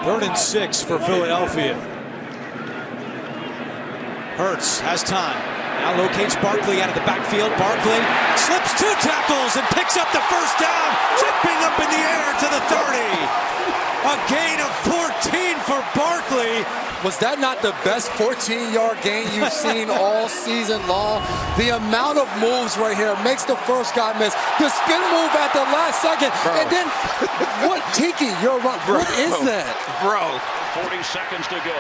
3rd and 6 for Philadelphia. Hurts has time. Now locates Barkley out of the backfield. Barkley slips 2 tackles and picks up the first down, jumping up in the air to the 30. A gain of 14 for Barkley. Was that not the best 14-yard gain you've seen all season long? The amount of moves right here makes the first guy miss. The spin move at the last second. Bro. And then, what, Tiki, you're right. What is that? Bro. 40 seconds to go.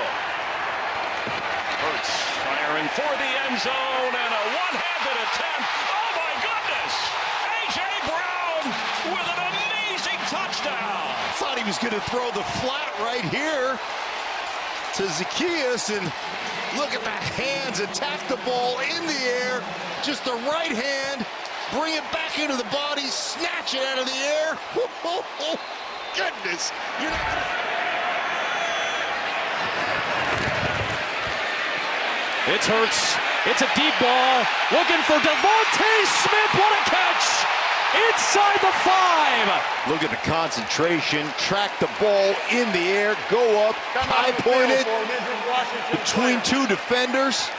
Hurts firing for the end zone and a one-handed attempt. Oh, my goodness. A.J. Brown with an amazing touchdown. Thought he was going to throw the flat right here to Zacchaeus, and look at the hands, attack the ball in the air, just the right hand, bring it back into the body, snatch it out of the air. Oh, goodness. You're not It's Hurts. It's a deep ball. Looking for Devontae Smith. What a catch! Inside the 5. Look at the concentration, track the ball in the air, go up, high pointed, between 2 defenders.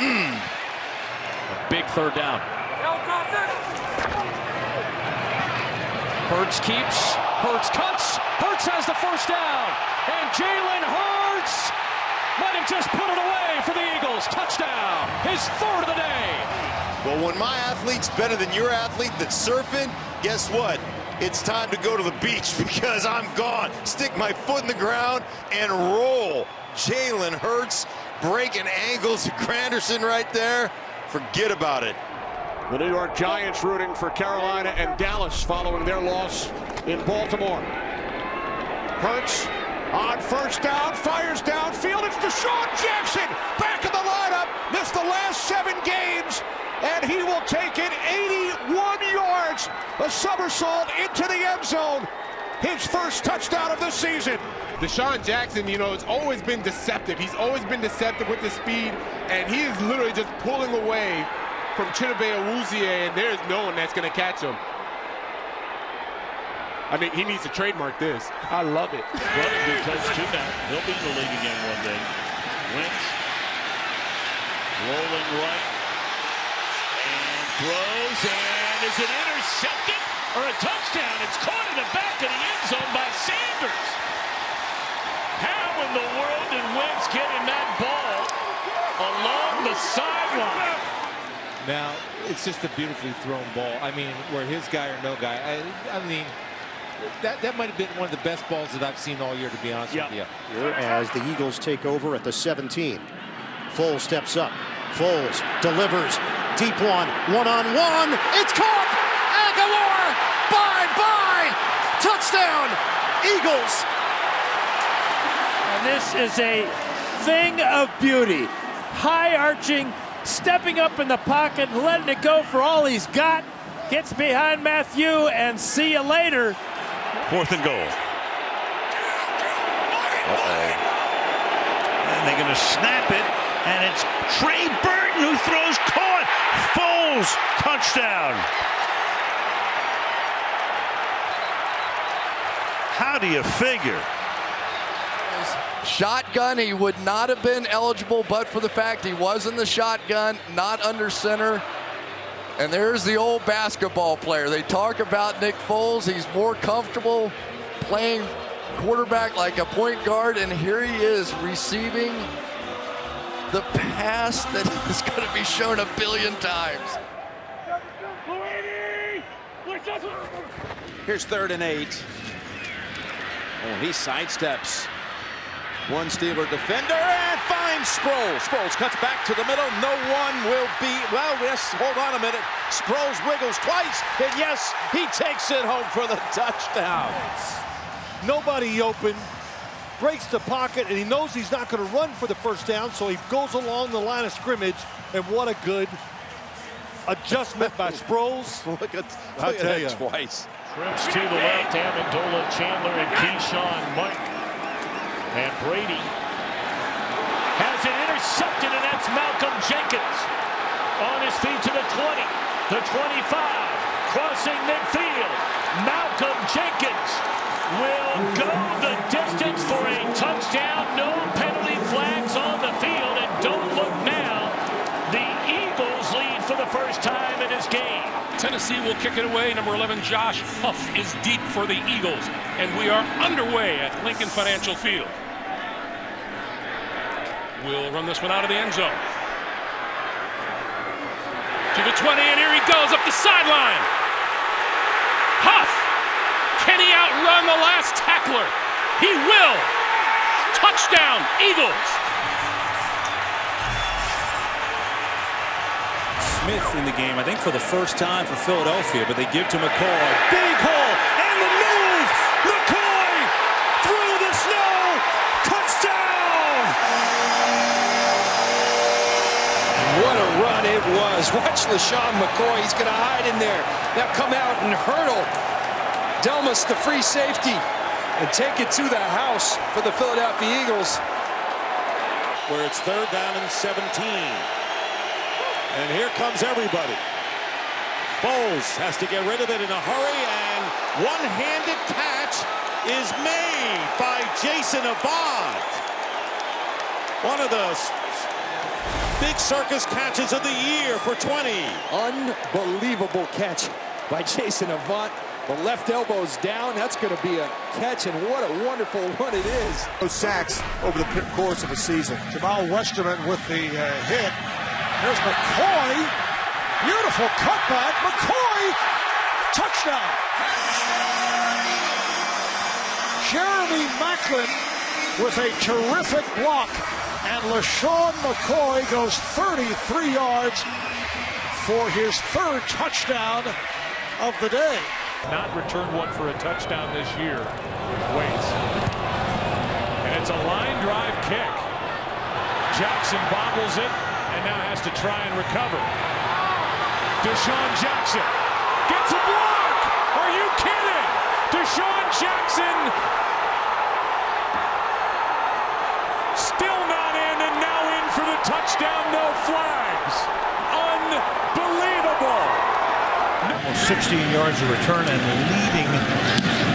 A big 3rd down. Hurts keeps, Hurts cuts, Hurts has the first down, and Jalen Hurts might have just put it away for the Eagles. Touchdown, his 3rd of the day. Well, when my athlete's better than your athlete that's surfing, guess what? It's time to go to the beach because I'm gone. Stick my foot in the ground and roll. Jalen Hurts breaking ankles. Granderson right there. Forget about it. The New York Giants rooting for Carolina and Dallas following their loss in Baltimore. Hurts on first down, fires downfield. It's Deshaun Jackson back in the lineup. Missed the last 7 games. And he will take it 81 yards, a somersault into the end zone. His first touchdown of the season. Deshaun Jackson, you know, has always been deceptive. He's always been deceptive with the speed, and he is literally just pulling away from Chidobe Awuzie, and there's no one that's going to catch him. I mean, he needs to trademark this. I love it. Running because to that, he'll be in the league again one day. Wentz rolling right. Throws, and is it intercepted or a touchdown? It's caught in the back of the end zone by Sanders. How in the world did Wentz get in that ball along the sideline? Now, it's just a beautifully thrown ball. I mean, where his guy or no guy. I mean, that might have been one of the best balls that I've seen all year, to be honest with you. Here as the Eagles take over at the 17. Foles steps up. Foles delivers. Deep one-on-one. It's caught! Aguilar! Bye-bye! Touchdown! Eagles! And this is a thing of beauty. High-arching, stepping up in the pocket, letting it go for all he's got. Gets behind Matthew, and see you later. 4th and goal. And they're going to snap it, and it's Trey Burton who throws caught. Foles, touchdown. How do you figure? Shotgun, he would not have been eligible but for the fact he was in the shotgun, not under center. And there's the old basketball player. They talk about Nick Foles. He's more comfortable playing quarterback like a point guard, and here he is receiving the pass that is going to be shown 1 billion times. Here's 3rd and 8. Oh, he sidesteps one Steeler defender and finds Sproles. Sproles cuts back to the middle. No one will be, well, yes, hold on a minute. Sproles wiggles twice, and yes, he takes it home for the touchdown. Nobody open. Breaks the pocket, and he knows he's not going to run for the first down, so he goes along the line of scrimmage, and what a good adjustment by Sproles. Look at that twice. Trips to the left, Amendola, Chandler, and Keyshawn Mike. And Brady has it intercepted, and that's Malcolm Jenkins on his feet to the 20, the 25, crossing midfield. Malcolm Jenkins will go the distance for a Tennessee will kick it away. Number 11, Josh Huff, is deep for the Eagles. And we are underway at Lincoln Financial Field. We'll run this one out of the end zone. To the 20, and here he goes up the sideline. Huff, can he outrun the last tackler? He will. Touchdown, Eagles. Smith in the game, I think for the first time for Philadelphia, but they give to McCoy. Big hole, and the move! McCoy through the snow! Touchdown! What a run it was. Watch LaShawn McCoy. He's going to hide in there. Now come out and hurdle Delmas, the free safety, and take it to the house for the Philadelphia Eagles. Where it's 3rd down and 17. And here comes everybody. Foles has to get rid of it in a hurry, and one-handed catch is made by Jason Avant. One of the big circus catches of the year for 20. Unbelievable catch by Jason Avant. The left elbow's down. That's going to be a catch, and what a wonderful one it is. Those sacks over the course of a season. Jamal Westerman with the hit. There's McCoy. Beautiful cutback. McCoy. Touchdown. Jeremy Maclin with a terrific block. And LaShawn McCoy goes 33 yards for his 3rd touchdown of the day. Not returned one for a touchdown this year. Waits. And it's a line drive kick. Jackson bobbles it and now has to try and recover. Deshaun Jackson gets a block. Are you kidding? Deshaun Jackson still not in, and now in for the touchdown. No flags. Unbelievable. 16 yards of return and leading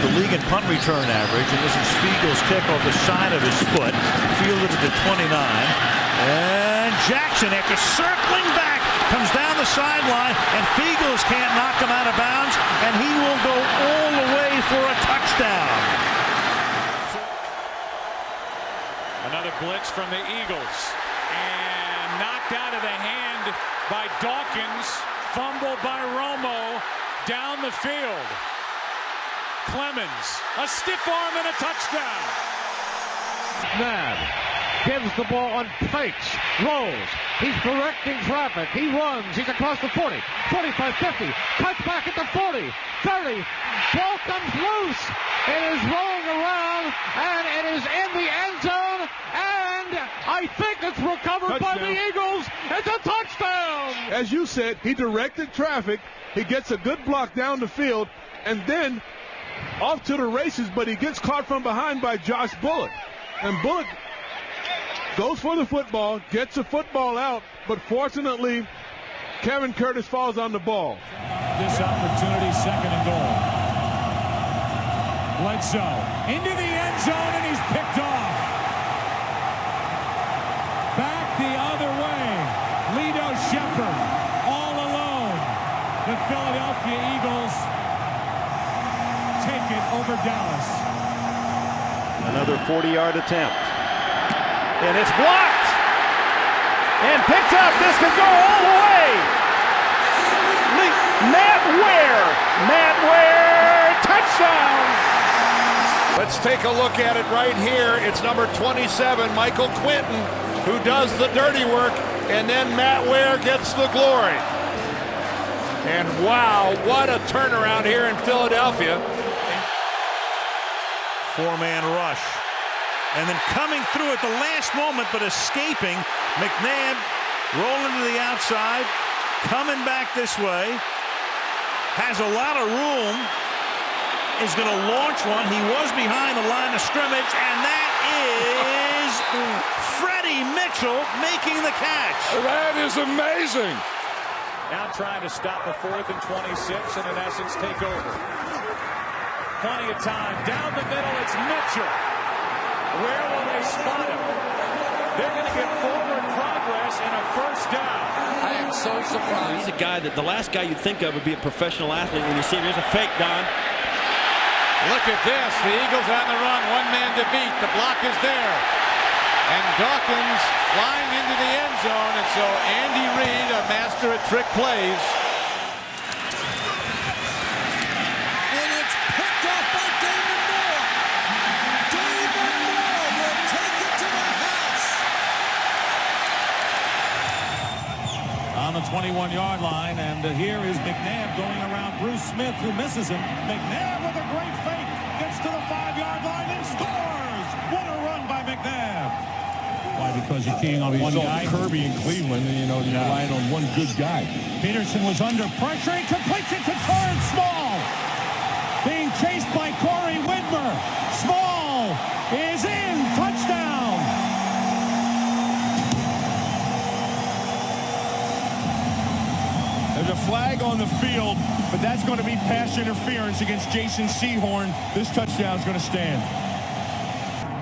the league in punt return average. And this is Fiegel's kick off the side of his foot. Fielded at the 29. And Jackson, after circling back, comes down the sideline, and Fiegels can't knock him out of bounds, and he will go all the way for a touchdown. Another blitz from the Eagles. And knocked out of the hand by Dawkins. Fumble by Romo down the field. Clemens, a stiff arm and a touchdown. McNabb gives the ball on fakes, rolls. He's directing traffic. He runs. He's across the 40, 45, 50. Cuts back at the 40, 30. Ball comes loose. It is rolling around, and it is in the end zone. And I think it's recovered by the Eagles. It's a touchdown. As you said, he directed traffic. He gets a good block down the field, and then off to the races, but he gets caught from behind by Josh Bullock. And Bullock goes for the football, gets the football out, but fortunately, Kevin Curtis falls on the ball. This opportunity, 2nd and goal. Bledsoe into the end zone, and he's picked off. Back the other way. Lito Shepherd all alone. The Philadelphia Eagles take it over Dallas. Another 40-yard attempt. And it's blocked. And picked up. This could go all the way. Matt Ware. Touchdown. Let's take a look at it right here. It's number 27, Michael Quinton, who does the dirty work, and then Matt Ware gets the glory. And wow, what a turnaround here in Philadelphia. 4-man rush. And then coming through at the last moment, but escaping. McNabb rolling to the outside, coming back this way. Has a lot of room. Is going to launch one. He was behind the line of scrimmage, and that is Freddie Mitchell making the catch. That is amazing. Now trying to stop a 4th and 26, and in essence take over. Plenty of time. Down the middle, it's Mitchell. Where will they spot him? They're going to get forward progress and a 1st down. I am so surprised. He's a guy that the last guy you'd think of would be a professional athlete when you see him. Here's a fake, Don. Look at this. The Eagles on the run. One man to beat. The block is there. And Dawkins flying into the end zone. And so Andy Reid, a master at trick plays. And it's picked off by Damon Moore. Damon Moore will take it to the house. On the 21-yard line, and here is McNabb going around Bruce Smith, who misses him. McNabb with a great fake, gets to the 5-yard line and scores! What a run by McNabb! Why? Because you're keying on one guy? Kirby in Cleveland, and you're relying on one good guy. Peterson was under pressure. He completes it to Torrance Small. Being chased by Corey Widmer. Small is in. Touchdown! There's a flag on the field, but that's going to be pass interference against Jason Sehorn. This touchdown is going to stand.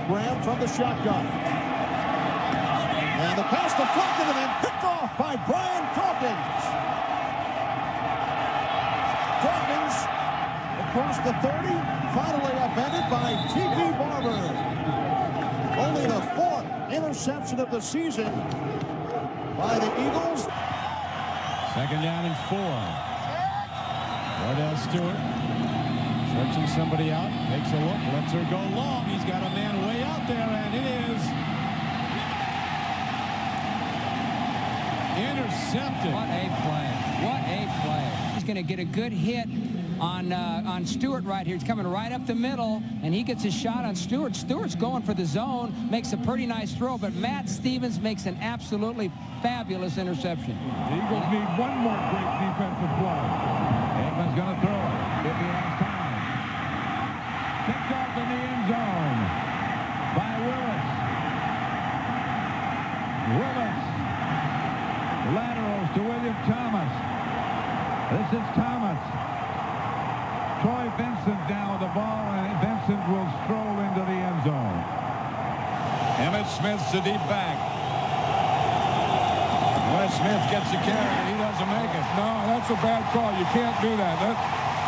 Graham from the shotgun. And the pass deflected and then picked off by Brian Dawkins. Dawkins across the 30, finally upended by T.P. Barber. Only the 4th interception of the season by the Eagles. Second down and 4. Wardell Stewart searching somebody out, takes a look, lets her go long. He's got a man way out there, and it is intercepted. What a play. What a play. He's going to get a good hit on Stewart right here. He's coming right up the middle, and he gets a shot on Stewart. Stewart's going for the zone, makes a pretty nice throw, but Matt Stevens makes an absolutely fabulous interception. The Eagles need one more great defensive play. Aikman's going to throw it if he has time. Picked off in the end zone by Willis. Willis laterals to William Thomas. This is Thomas. Troy Vincent down with the ball, and Vincent will stroll into the end zone. Emmitt Smith's the deep back. Wes Smith gets the carry. He doesn't make it. No, that's a bad call. You can't do that.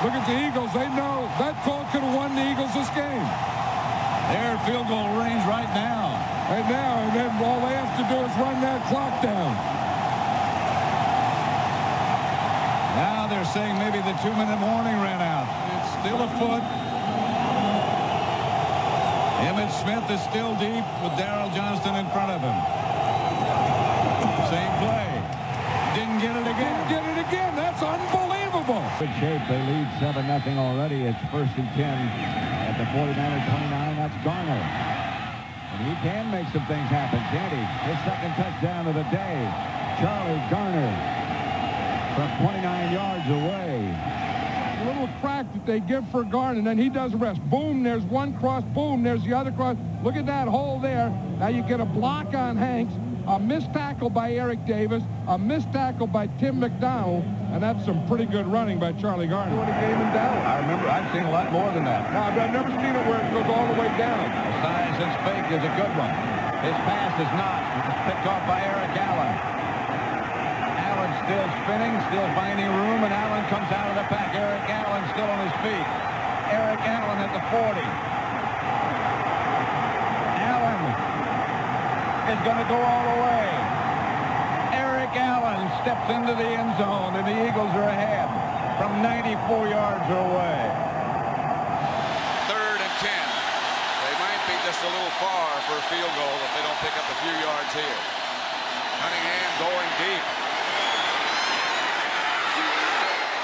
Look at the Eagles. They know that call could have won the Eagles this game. They're at field goal range right now. Right now, and then all they have to do is run that clock down. Now they're saying maybe the 2-minute warning ran out. It's still a foot. Emmitt Smith is still deep with Darrell Johnston in front of him. Same play. Didn't get it again. Didn't get it again. That's unbelievable. Good shape. They lead 7-0 already. It's 1st and 10 at the 49-29. That's Garner. And he can make some things happen, can't he? His 2nd touchdown of the day. Charlie Garner from 29 yards away. A little crack that they give for Garner, and then he does rest. Boom, there's one cross. Boom, there's the other cross. Look at that hole there. Now you get a block on Hanks, a missed tackle by Eric Davis, a missed tackle by Tim McDonald, and that's some pretty good running by Charlie Garner. What a game in Dallas. I remember, I've seen a lot more than that. No, I've never seen it where it goes all the way down. The science and fake is a good one. His pass is not. It's picked off by Eric Allen. Still spinning, still finding room, and Allen comes out of the pack. Eric Allen still on his feet. Eric Allen at the 40. Allen is going to go all the way. Eric Allen steps into the end zone, and the Eagles are ahead from 94 yards away. 3rd and 10. They might be just a little far for a field goal if they don't pick up a few yards here. Cunningham going deep.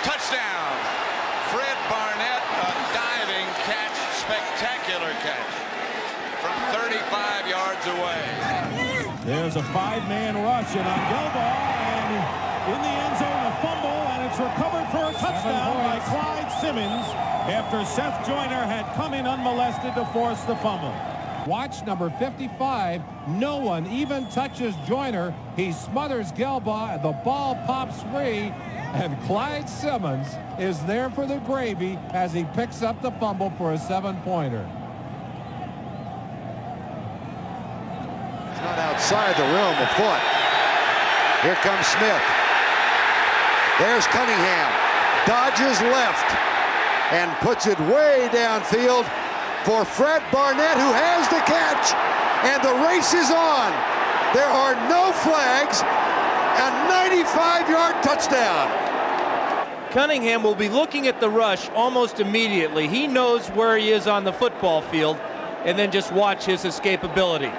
Touchdown! Fred Barnett, a diving catch, spectacular catch from 35 yards away. There's a 5-man rush, and on Gelbaugh, and in the end zone, a fumble, and it's recovered for a touchdown by Clyde Simmons after Seth Joyner had come in unmolested to force the fumble. Watch number 55. No one even touches Joyner. He smothers Gelbaugh, and the ball pops free. And Clyde Simmons is there for the gravy as he picks up the fumble for a 7-pointer. It's not outside the rim, a foot. Here comes Smith. There's Cunningham. Dodges left and puts it way downfield for Fred Barnett, who has the catch. And the race is on. There are no flags. A 95-yard touchdown. Cunningham will be looking at the rush almost immediately. He knows where he is on the football field, and then just watch his escapability.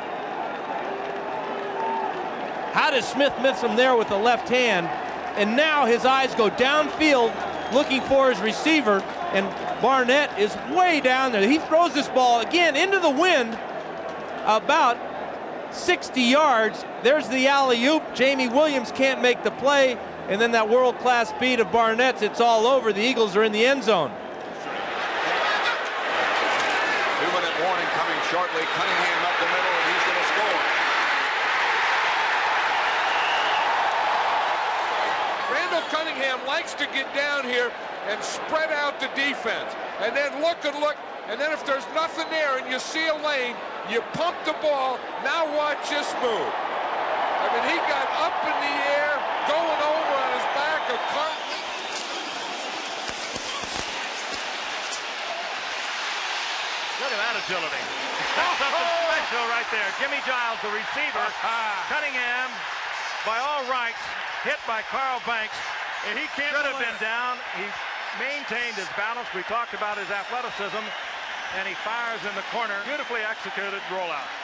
How does Smith miss him there with the left hand? And now his eyes go downfield looking for his receiver, and Barnett is way down there. He throws this ball again into the wind about 60 yards. There's the alley-oop. Jamie Williams can't make the play, and then that world-class speed of Barnett's, it's all over. The Eagles are in the end zone. 2-minute warning coming shortly. Cunningham up the middle, and he's going to score. Randall Cunningham likes to get down here and spread out the defense, and then look and look, and then if there's nothing there and you see a lane, you pump the ball. Now watch this move. I mean, he got up in the air, going over on his back. Look at that agility. That's something special right there. Jimmy Giles, the receiver. Cunningham, by all rights, hit by Carl Banks. And he should have been down. He maintained his balance. We talked about his athleticism. And he fires in the corner. Beautifully executed rollout.